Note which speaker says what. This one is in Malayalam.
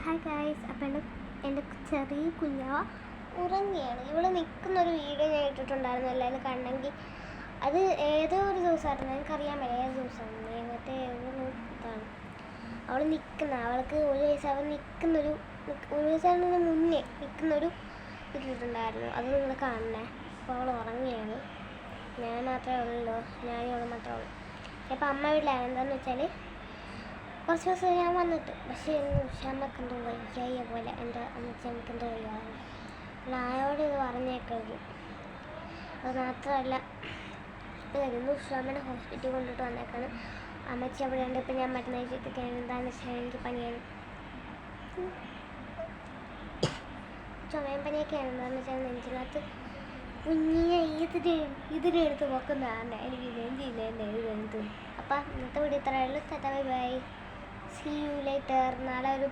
Speaker 1: ഹായ് ഗായ്സ്, അപ്പം എൻ്റെ ചെറിയ കുഞ്ഞാവ ഉറങ്ങിയാണ്. ഇവിടെ നിൽക്കുന്നൊരു വീഡിയോ ഞാൻ ഇട്ടിട്ടുണ്ടായിരുന്നു, എല്ലാവരും കണ്ടെങ്കിൽ. അത് ഏതോ ഒരു ദിവസമായിരുന്നു, എനിക്കറിയാൻ പറ്റില്ല ഏത് ദിവസമാണ്. മറ്റേ ഇതാണ് അവൾ അവൾക്ക് ഒരു വയസ്സാവാൻ ഒരു വയസ്സാകുന്നതിന് മുന്നേ നിൽക്കുന്നൊരു ഇട്ടിട്ടുണ്ടായിരുന്നു. അത് നിങ്ങൾ കാണണേ. അപ്പോൾ അവൾ ഉറങ്ങിയാണ്. ഞാൻ മാത്രമേ ഉള്ളൂ, ഞാനും അവൾ മാത്രമേ ഉള്ളൂ. ഇപ്പം അമ്മ വീട്ടിലാണ്. എന്താണെന്ന് വെച്ചാൽ കുറച്ച് ദിവസം ഞാൻ വന്നിട്ട്, പക്ഷേ ഉഷാമ്മക്ക് എന്തോ വയ്യായ പോലെ, എൻ്റെ അമ്മച്ചമ്മക്ക് എന്തോ വയ്യാതെ. ആയോട് ഇത് പറഞ്ഞേക്കരുത്. അത് മാത്രമല്ല, ഇന്ന് ഉഷാമ്മനെ ഹോസ്പിറ്റലിൽ കൊണ്ടിട്ട് വന്നേക്കാണ്. അമ്മച്ചി അവിടെ ഉണ്ട്. ഇപ്പം ഞാൻ മരുന്ന് കഴിച്ചിട്ട് എന്താണെന്ന് വെച്ചാൽ എനിക്ക് പനിയാണ്, ചുമയും പനിയൊക്കെയാണ്. എന്താണെന്ന് വെച്ചാൽ നെഞ്ചിനകത്ത് കുഞ്ഞിനെ ഇതിനെടുത്ത് നോക്കുന്നതാണ് എനിക്ക് നെഞ്ചിലെഴുതുന്നത്. അപ്പം ഇന്നത്തെ വീഡിയോ ഇത്രയേ ഉള്ളൂ. Bye bye, see you later. നാളെ ഒരു